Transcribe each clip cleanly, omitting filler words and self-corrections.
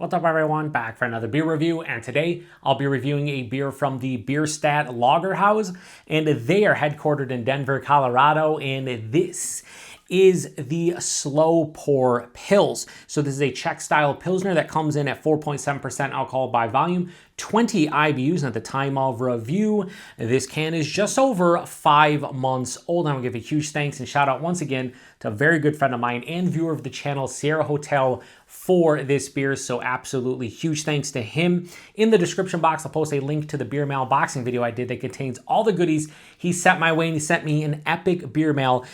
What's up, everyone? Back for another beer review, and today I'll be reviewing a beer from the Bierstadt Lagerhaus, and they are headquartered in Denver, Colorado, and this is the Slow Pour Pils. So this is a Czech-style Pilsner that comes in at 4.7% alcohol by volume, 20 IBUs, and at the time of review, this can is just over 5 months old. I want to give a huge thanks and shout out once again to a very good friend of mine and viewer of the channel, Sierra Hotel, for this beer. So absolutely huge thanks to him. In the description box, I'll post a link to the beer mail boxing video I did that contains all the goodies he sent my way, and he sent me an epic beer mail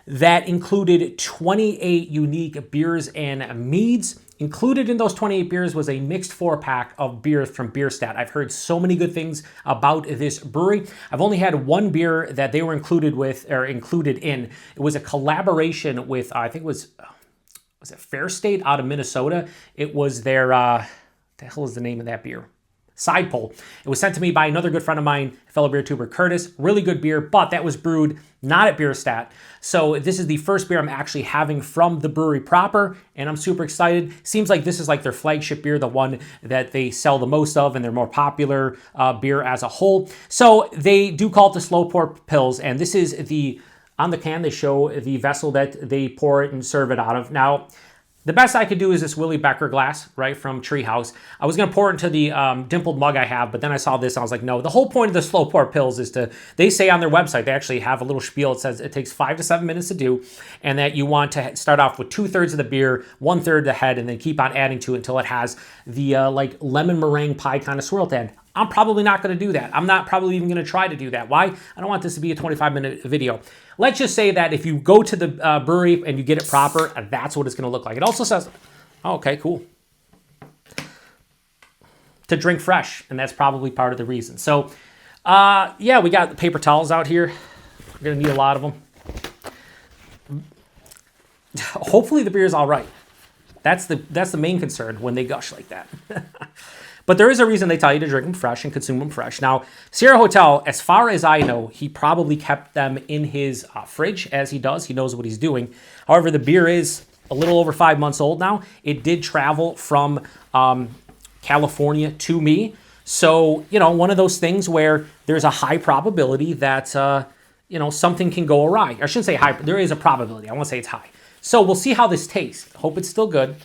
that included 28 unique beers and meads. Included in those 28 beers was a mixed 4-pack of beers from Bierstadt. I've heard so many good things about this brewery. I've only had one beer that they were included in. It was a collaboration with, I think it was it Fair State out of Minnesota? It was their, the hell is the name of that beer? Side Pole. It was sent to me by another good friend of mine, fellow beer tuber Curtis. Really good beer, but that was brewed not at Bierstadt. So this is the first beer I'm actually having from the brewery proper, and I'm super excited. Seems like this is like their flagship beer, the one that they sell the most of, and their more popular beer as a whole. So they do call it the Slow Pour Pils, and this is on the can they show the vessel that they pour it and serve it out of. Now, the best I could do is this Willie Becker glass, right, from Treehouse. I was going to pour it into the dimpled mug I have, but then I saw this, and I was like, no. The whole point of the Slow Pour Pils is they say on their website, they actually have a little spiel. It says it takes 5 to 7 minutes to do, and that you want to start off with 2/3 of the beer, 1/3 the head, and then keep on adding to it until it has the like lemon meringue pie kind of swirl at the end. I'm probably not going to do that. I'm not probably even going to try to do that. Why? I don't want this to be a 25-minute video. Let's just say that if you go to the brewery and you get it proper, that's what it's going to look like. It also says, oh, okay, cool, to drink fresh, and that's probably part of the reason. So, yeah, we got the paper towels out here. We're going to need a lot of them. Hopefully the beer is all right. That's the main concern when they gush like that. But there is a reason they tell you to drink them fresh and consume them fresh. Now, Sierra Hotel, as far as I know, he probably kept them in his fridge, as he does. He knows what he's doing. However, the beer is a little over 5 months old now. It did travel from California to me. So, you know, one of those things where there's a high probability that, you know, something can go awry. I shouldn't say high. There is a probability. I won't say it's high. So we'll see how this tastes. Hope it's still good.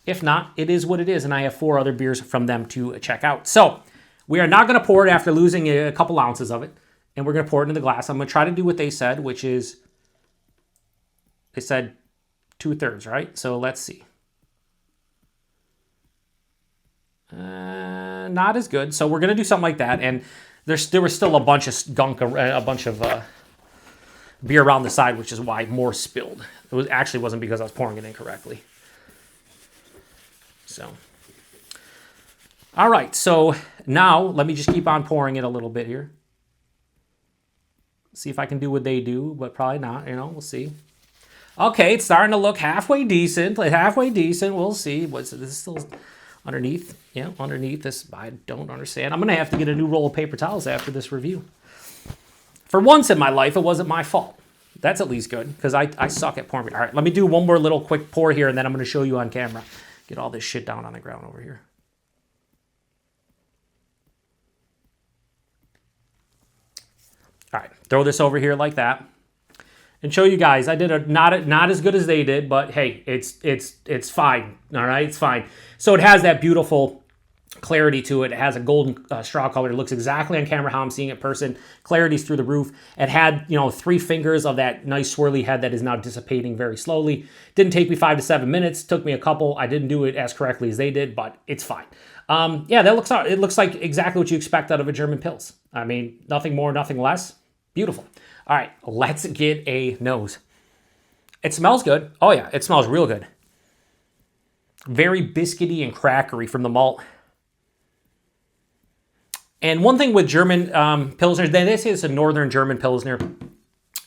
If not, it is what it is, and I have 4 other beers from them to check out. So we are not going to pour it after losing a couple ounces of it, and we're going to pour it into the glass. I'm going to try to do what they said, which is, they said 2/3, right? So let's see. Not as good. So we're going to do something like that, and there was still a bunch of gunk, a bunch of beer around the side, which is why more spilled. It actually wasn't because I was pouring it incorrectly. So, all right, so now let me just keep on pouring it a little bit here. See if I can do what they do, but probably not, you know, we'll see. Okay, it's starting to look halfway decent, we'll see. What's this still underneath? Yeah, underneath this, I don't understand. I'm going to have to get a new roll of paper towels after this review. For once in my life, it wasn't my fault. That's at least good, because I suck at pouring. All right, let me do one more little quick pour here, and then I'm going to show you on camera. Get all this shit down on the ground over here. All right, throw this over here like that, and show you guys. I did not as good as they did, but hey, it's fine. All right, it's fine. So it has that beautiful clarity to it. It has a golden straw color. It looks exactly on camera how I'm seeing it in person. Clarity's through the roof. It had, you know, 3 fingers of that nice swirly head that is now dissipating very slowly. Didn't take me 5 to 7 minutes. Took me a couple. I didn't do it as correctly as they did, but it's fine. Yeah, it looks like exactly what you expect out of a German Pils. I mean, nothing more, nothing less. Beautiful. All right, let's get a nose. It smells good. Oh yeah, it smells real good. Very biscuity and crackery from the malt. And one thing with German Pilsners, they say it's a northern German Pilsner.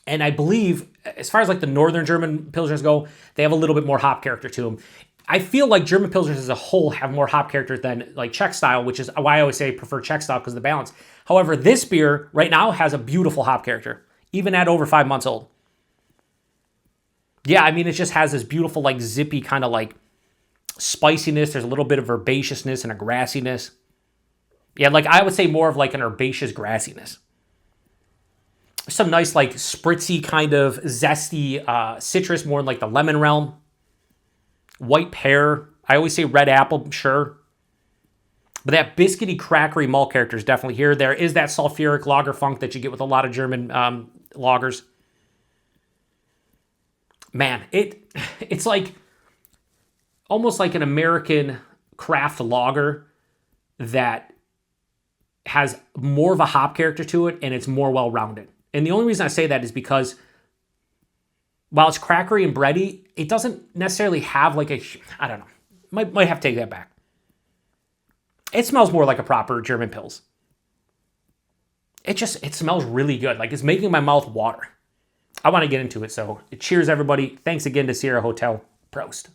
And I believe, as far as like the northern German Pilsners go, they have a little bit more hop character to them. I feel like German Pilsners as a whole have more hop character than like Czech style, which is why I always say I prefer Czech style because of the balance. However, this beer right now has a beautiful hop character, even at over 5 months old. Yeah, I mean, it just has this beautiful, like zippy kind of like spiciness. There's a little bit of herbaceousness and a grassiness. Yeah, like I would say more of like an herbaceous grassiness. Some nice like spritzy kind of zesty citrus, more in like the lemon realm. White pear. I always say red apple, sure. But that biscuity, crackery malt character is definitely here. There is that sulfuric lager funk that you get with a lot of German lagers. Man, it's like almost like an American craft lager that has more of a hop character to it, and it's more well-rounded. And the only reason I say that is because while it's crackery and bready, it doesn't necessarily have like a, I don't know, might have to take that back. It smells more like a proper German Pils. It smells really good. Like it's making my mouth water. I want to get into it. So cheers, everybody. Thanks again to Sierra Hotel. Prost.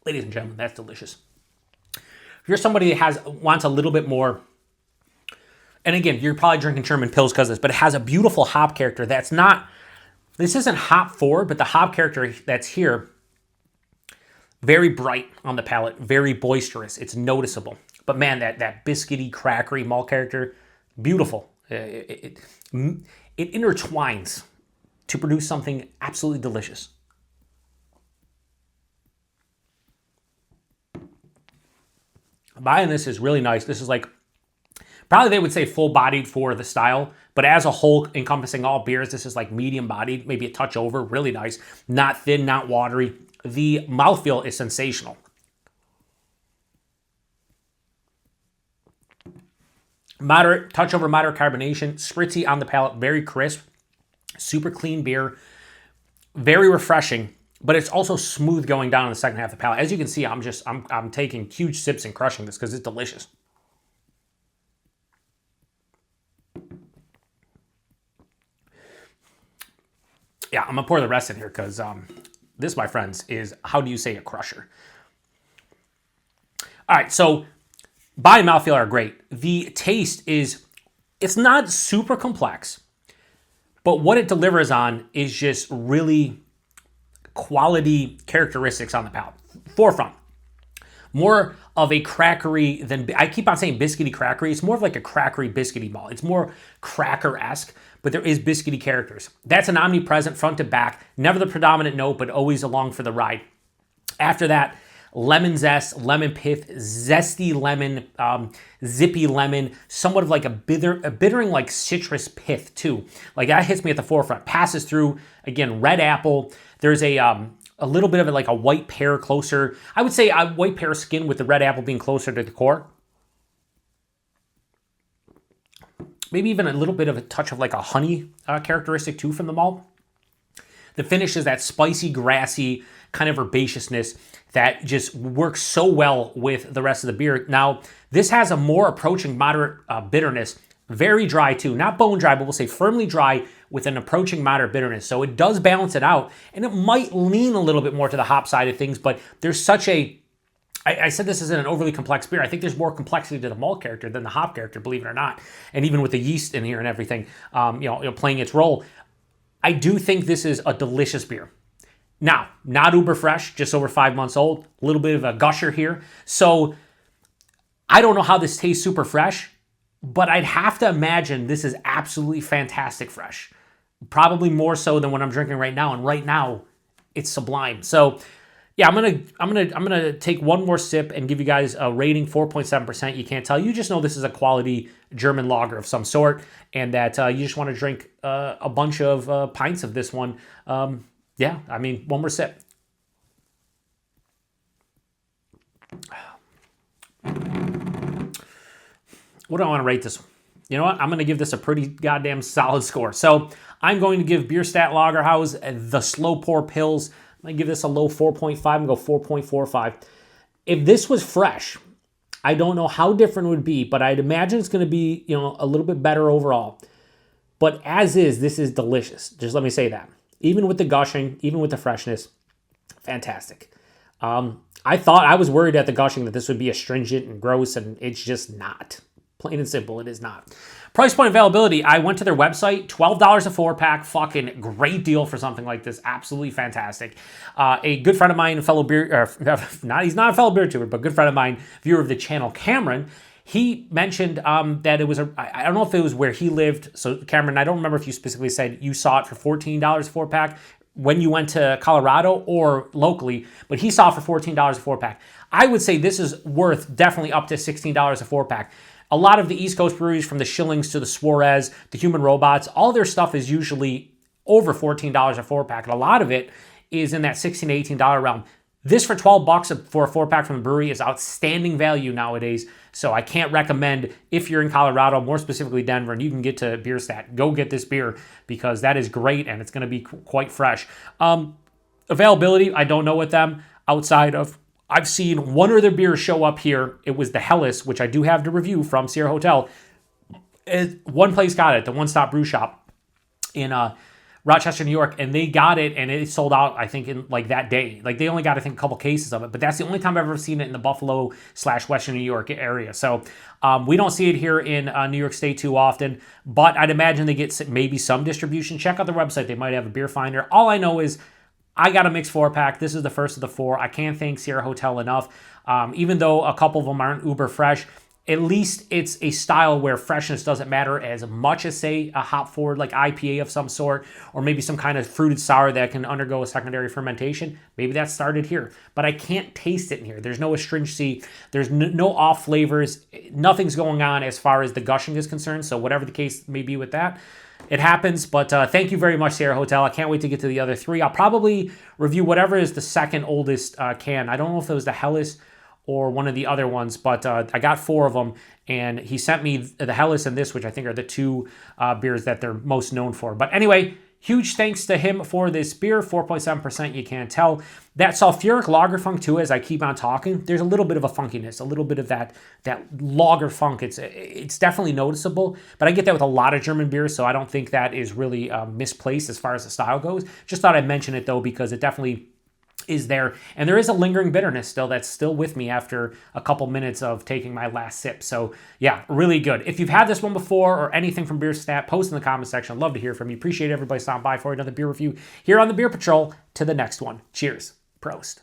Ladies and gentlemen, that's delicious. If you're somebody that wants a little bit more, and again, you're probably drinking German Pils because of this, but it has a beautiful hop character that's not, this isn't hop forward, but the hop character that's here, very bright on the palate, very boisterous. It's noticeable. But man, that biscuity, crackery malt character, beautiful. It intertwines to produce something absolutely delicious. Buying this is really nice. This is like, probably they would say full-bodied for the style, but as a whole, encompassing all beers, this is like medium-bodied, maybe a touch over, really nice. Not thin, not watery. The mouthfeel is sensational. Moderate, touch over moderate carbonation, spritzy on the palate, very crisp, super clean beer, very refreshing, but it's also smooth going down in the second half of the palate. As you can see, I'm taking huge sips and crushing this because it's delicious. Yeah, I'm gonna pour the rest in here because this, my friends, is, how do you say, a crusher? All right, so body and mouthfeel are great. The taste is, it's not super complex, but what it delivers on is just really quality characteristics on the palate. Forefront. More of a crackery than, I keep on saying biscuity crackery. It's more of like a crackery biscuity malt. It's more cracker-esque, but there is biscuity characters. That's an omnipresent front to back. Never the predominant note, but always along for the ride. After that, lemon zest, lemon pith, zesty lemon, zippy lemon, somewhat of like a bittering like citrus pith too. Like that hits me at the forefront. Passes through, again, red apple. There's a little bit of it like a white pear closer. I would say a white pear skin with the red apple being closer to the core. Maybe even a little bit of a touch of like a honey characteristic too from the malt. The finish is that spicy, grassy kind of herbaceousness that just works so well with the rest of the beer. Now, this has a more approaching moderate bitterness. Very dry too. Not bone dry, but we'll say firmly dry with an approaching moderate bitterness. So it does balance it out, and it might lean a little bit more to the hop side of things, but there's such a, I said this isn't an overly complex beer. I think there's more complexity to the malt character than the hop character, believe it or not. And even with the yeast in here and everything, playing its role, I do think this is a delicious beer. Now, not uber fresh, just over 5 months old, a little bit of a gusher here. So I don't know how this tastes super fresh, but I'd have to imagine this is absolutely fantastic fresh. Probably more so than what I'm drinking right now, and right now it's sublime. So yeah, I'm gonna take one more sip and give you guys a rating, 4.7%. You can't tell. You just know this is a quality German lager of some sort, and that you just want to drink a bunch of pints of this one. Yeah, I mean, one more sip. What do I want to rate this one? You know what? I'm going to give this a pretty goddamn solid score. So I'm going to give Bierstadt Lagerhaus the slow pour Pils. I'm going to give this a low 4.5 and go 4.45. If this was fresh, I don't know how different it would be, but I'd imagine it's going to be, a little bit better overall. But as is, this is delicious. Just let me say that. Even with the gushing, even with the freshness, fantastic. I was worried at the gushing that this would be astringent and gross, and it's just not. Plain and simple, it is not. Price point availability, I went to their website, $12 a 4-pack, fucking great deal for something like this, absolutely fantastic. A good friend of mine, a fellow beer, he's not a fellow beer tuber, but good friend of mine, viewer of the channel, Cameron, he mentioned that it was, I don't know if it was where he lived, so Cameron, I don't remember if you specifically said you saw it for $14 a 4-pack when you went to Colorado or locally, but he saw it for $14 a 4-pack. I would say this is worth definitely up to $16 a 4-pack. A lot of the East Coast breweries, from the Schillings to the Suarez, the Human Robots, all their stuff is usually over $14 a 4-pack, and a lot of it is in that $16 to $18 realm. This for $12 for a 4-pack from the brewery is outstanding value nowadays, so I can't recommend, if you're in Colorado, more specifically Denver, and you can get to Bierstadt, go get this beer, because that is great, and it's going to be quite fresh. Availability, I don't know with them, outside of I've seen one other beer show up here. It was the Hellas, which I do have to review from Sierra Hotel. One place got it, the One Stop Brew Shop in Rochester, New York, and they got it, and it sold out, I think, in like that day. Like, they only got, I think, a couple cases of it, but that's the only time I've ever seen it in the Buffalo/Western New York area. So we don't see it here in New York State too often, but I'd imagine they get maybe some distribution. Check out the website. They might have a beer finder. All I know is I got a mixed 4-pack. This is the first of the 4. I can't thank Sierra Hotel enough. Even though a couple of them aren't uber fresh, at least it's a style where freshness doesn't matter as much as, say, a hop forward like IPA of some sort, or maybe some kind of fruited sour that can undergo a secondary fermentation. Maybe that started here, but I can't taste it in here. There's no astringency. There's no off flavors. Nothing's going on as far as the gushing is concerned. So whatever the case may be with that, it happens, but thank you very much, Sierra Hotel. I can't wait to get to the other 3. I'll probably review whatever is the second oldest can. I don't know if it was the Hellas or one of the other ones, but I got 4 of them, and he sent me the Hellas and this, which I think are the 2 beers that they're most known for. But anyway, huge thanks to him for this beer, 4.7%, you can't tell. That sulfuric lager funk too, as I keep on talking, there's a little bit of a funkiness, a little bit of that lager funk. It's definitely noticeable, but I get that with a lot of German beers, so I don't think that is really misplaced as far as the style goes. Just thought I'd mention it though, because it definitely is there, and there is a lingering bitterness still that's still with me after a couple minutes of taking my last sip. So yeah, really good. If you've had this one before or anything from Bierstadt, post in the comment section. I'd love to hear from you. Appreciate everybody stopping by for another beer review here on the Beer Patrol. To the next one. Cheers. Prost.